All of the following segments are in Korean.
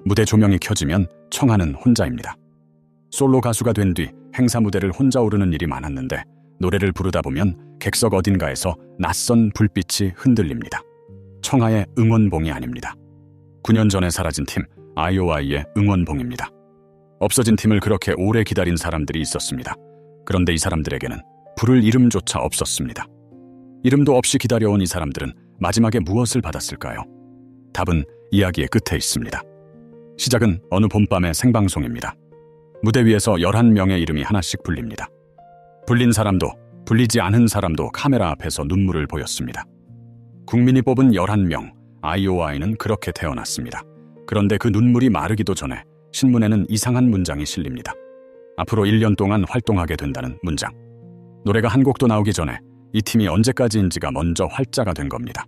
무대 조명이 켜지면 청하는 혼자입니다. 솔로 가수가 된 뒤 행사 무대를 혼자 오르는 일이 많았는데 노래를 부르다 보면 객석 어딘가에서 낯선 불빛이 흔들립니다. 청하의 응원봉이 아닙니다. 9년 전에 사라진 팀 IOI의 응원봉입니다. 없어진 팀을 그렇게 오래 기다린 사람들이 있었습니다. 그런데 이 사람들에게는 부를 이름조차 없었습니다. 이름도 없이 기다려온 이 사람들은 마지막에 무엇을 받았을까요? 답은 이야기의 끝에 있습니다. 시작은 어느 봄밤의 생방송입니다. 무대 위에서 11명의 이름이 하나씩 불립니다. 불린 사람도 불리지 않은 사람도 카메라 앞에서 눈물을 보였습니다. 국민이 뽑은 11명, IOI는 그렇게 태어났습니다. 그런데 그 눈물이 마르기도 전에 신문에는 이상한 문장이 실립니다. 앞으로 1년 동안 활동하게 된다는 문장. 노래가 한 곡도 나오기 전에 이 팀이 언제까지인지가 먼저 활자가 된 겁니다.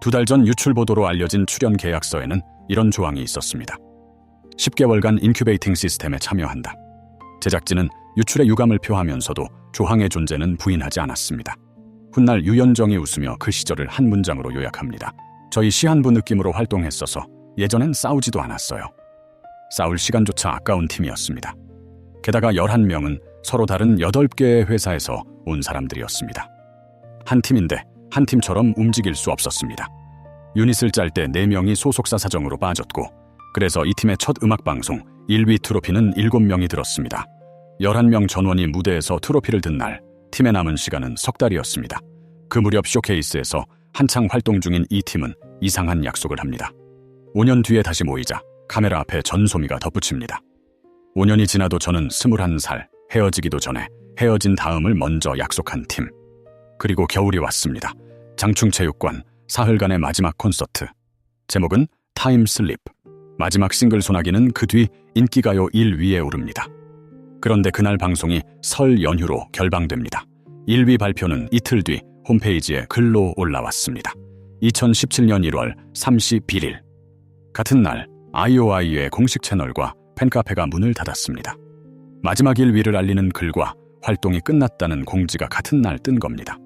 2달 전 유출 보도로 알려진 출연 계약서에는 이런 조항이 있었습니다. 10개월간 인큐베이팅 시스템에 참여한다. 제작진은 유출의 유감을 표하면서도 조항의 존재는 부인하지 않았습니다. 훗날 유연정이 웃으며 그 시절을 한 문장으로 요약합니다. 저희 시한부 느낌으로 활동했어서 예전엔 싸우지도 않았어요. 싸울 시간조차 아까운 팀이었습니다. 게다가 11명은 서로 다른 8개의 회사에서 온 사람들이었습니다. 한 팀인데 한 팀처럼 움직일 수 없었습니다. 유닛을 짤 때 4명이 소속사 사정으로 빠졌고 그래서 이 팀의 첫 음악방송 1위 트로피는 7명이 들었습니다. 11명 전원이 무대에서 트로피를 든 날 팀의 남은 시간은 석 달이었습니다. 그 무렵 쇼케이스에서 한창 활동 중인 이 팀은 이상한 약속을 합니다. 5년 뒤에 다시 모이자 카메라 앞에 전소미가 덧붙입니다. 5년이 지나도 저는 21살, 헤어지기도 전에 헤어진 다음을 먼저 약속한 팀. 그리고 겨울이 왔습니다. 장충체육관 사흘간의 마지막 콘서트. 제목은 타임 슬립. 마지막 싱글 소나기는 그 뒤 인기가요 1위에 오릅니다. 그런데 그날 방송이 설 연휴로 결방됩니다. 1위 발표는 이틀 뒤 홈페이지에 글로 올라왔습니다. 2017년 1월 31일. 같은 날 IOI의 공식 채널과 팬카페가 문을 닫았습니다. 마지막 1위를 알리는 글과 활동이 끝났다는 공지가 같은 날 뜬 겁니다.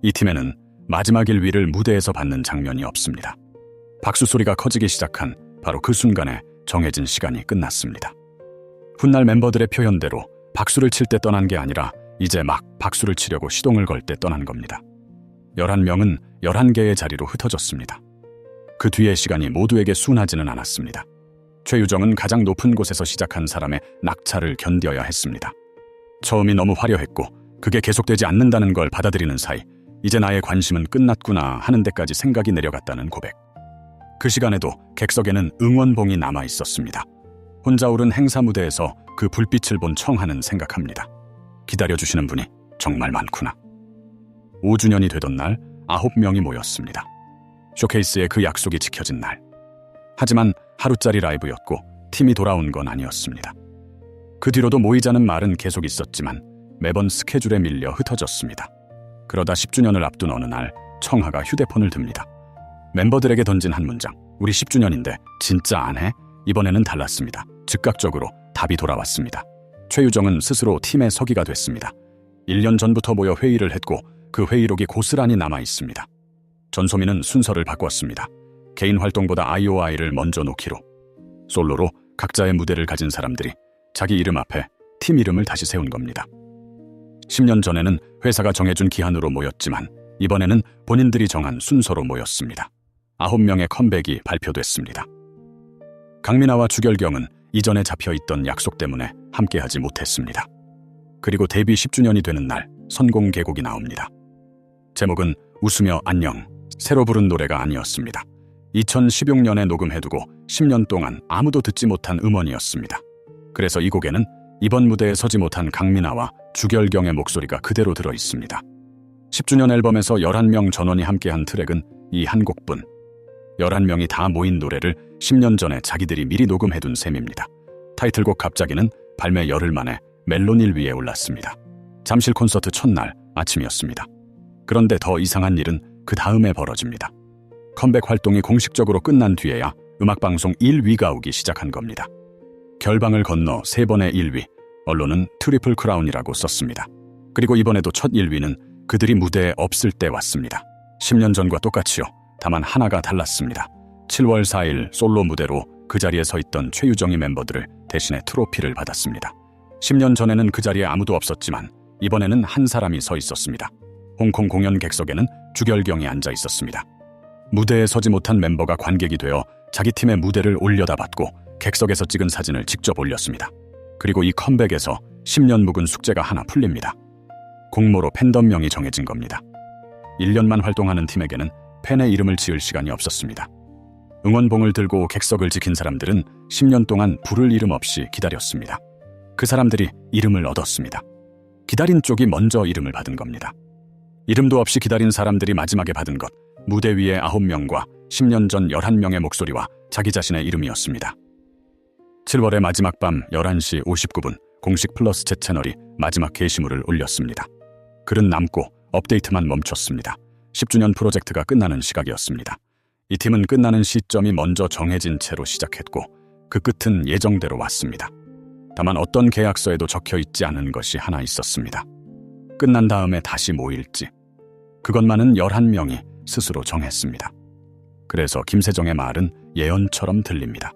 이 팀에는 마지막 1위를 무대에서 받는 장면이 없습니다. 박수 소리가 커지기 시작한 바로 그 순간에 정해진 시간이 끝났습니다. 훗날 멤버들의 표현대로 박수를 칠 때 떠난 게 아니라 이제 막 박수를 치려고 시동을 걸 때 떠난 겁니다. 11명은 11개의 자리로 흩어졌습니다. 그 뒤의 시간이 모두에게 순하지는 않았습니다. 최유정은 가장 높은 곳에서 시작한 사람의 낙차를 견뎌야 했습니다. 처음이 너무 화려했고 그게 계속되지 않는다는 걸 받아들이는 사이 이제 나의 관심은 끝났구나 하는 데까지 생각이 내려갔다는 고백. 그 시간에도 객석에는 응원봉이 남아 있었습니다. 혼자 오른 행사 무대에서 그 불빛을 본 청하는 생각합니다. 기다려주시는 분이 정말 많구나. 5주년이 되던 날 9명이 모였습니다. 쇼케이스의 그 약속이 지켜진 날. 하지만 하루짜리 라이브였고 팀이 돌아온 건 아니었습니다. 그 뒤로도 모이자는 말은 계속 있었지만 매번 스케줄에 밀려 흩어졌습니다. 그러다 10주년을 앞둔 어느 날 청하가 휴대폰을 듭니다. 멤버들에게 던진 한 문장. 우리 10주년인데 진짜 안 해? 이번에는 달랐습니다. 즉각적으로 답이 돌아왔습니다. 최유정은 스스로 팀의 서기가 됐습니다. 1년 전부터 모여 회의를 했고 그 회의록이 고스란히 남아 있습니다. 전소미는 순서를 바꿨습니다. 개인 활동보다 IOI를 먼저 놓기로. 솔로로 각자의 무대를 가진 사람들이 자기 이름 앞에 팀 이름을 다시 세운 겁니다. 10년 전에는 회사가 정해준 기한으로 모였지만 이번에는 본인들이 정한 순서로 모였습니다. 9명의 컴백이 발표됐습니다. 강민아와 주결경은 이전에 잡혀있던 약속 때문에 함께하지 못했습니다. 그리고 데뷔 10주년이 되는 날 선공 계곡이 나옵니다. 제목은 웃으며 안녕, 새로 부른 노래가 아니었습니다. 2016년에 녹음해두고 10년 동안 아무도 듣지 못한 음원이었습니다. 그래서 이 곡에는 이번 무대에 서지 못한 강민아와 주결경의 목소리가 그대로 들어있습니다. 10주년 앨범에서 11명 전원이 함께한 트랙은 이 한 곡뿐. 11명이 다 모인 노래를 10년 전에 자기들이 미리 녹음해둔 셈입니다. 타이틀곡 갑자기는 발매 열흘 만에 멜론 1위에 올랐습니다. 잠실 콘서트 첫날 아침이었습니다. 그런데 더 이상한 일은 그 다음에 벌어집니다. 컴백 활동이 공식적으로 끝난 뒤에야 음악방송 1위가 오기 시작한 겁니다. 결방을 건너 3번의 1위, 언론은 트리플 크라운이라고 썼습니다. 그리고 이번에도 첫 1위는 그들이 무대에 없을 때 왔습니다. 10년 전과 똑같이요. 다만 하나가 달랐습니다. 7월 4일 솔로 무대로 그 자리에 서 있던 최유정이 멤버들을 대신해 트로피를 받았습니다. 10년 전에는 그 자리에 아무도 없었지만 이번에는 한 사람이 서 있었습니다. 홍콩 공연 객석에는 주결경이 앉아 있었습니다. 무대에 서지 못한 멤버가 관객이 되어 자기 팀의 무대를 올려다봤고 객석에서 찍은 사진을 직접 올렸습니다. 그리고 이 컴백에서 10년 묵은 숙제가 하나 풀립니다. 공모로 팬덤명이 정해진 겁니다. 1년만 활동하는 팀에게는 팬의 이름을 지을 시간이 없었습니다. 응원봉을 들고 객석을 지킨 사람들은 10년 동안 부를 이름 없이 기다렸습니다. 그 사람들이 이름을 얻었습니다. 기다린 쪽이 먼저 이름을 받은 겁니다. 이름도 없이 기다린 사람들이 마지막에 받은 것, 무대 위의 9명과 10년 전 11명의 목소리와 자기 자신의 이름이었습니다. 7월의 마지막 밤 11시 59분 공식 플러스 제 채널이 마지막 게시물을 올렸습니다. 글은 남고 업데이트만 멈췄습니다. 10주년 프로젝트가 끝나는 시각이었습니다. 이 팀은 끝나는 시점이 먼저 정해진 채로 시작했고 그 끝은 예정대로 왔습니다. 다만 어떤 계약서에도 적혀 있지 않은 것이 하나 있었습니다. 끝난 다음에 다시 모일지. 그것만은 11명이 스스로 정했습니다. 그래서 김세정의 말은 예언처럼 들립니다.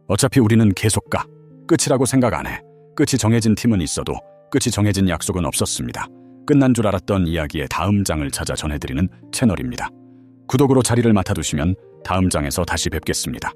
어차피 우리는 계속 가. 끝이라고 생각 안 해. 끝이 정해진 팀은 있어도 끝이 정해진 약속은 없었습니다. 끝난 줄 알았던 이야기의 다음 장을 찾아 전해드리는 채널입니다. 구독으로 자리를 맡아두시면 다음 장에서 다시 뵙겠습니다.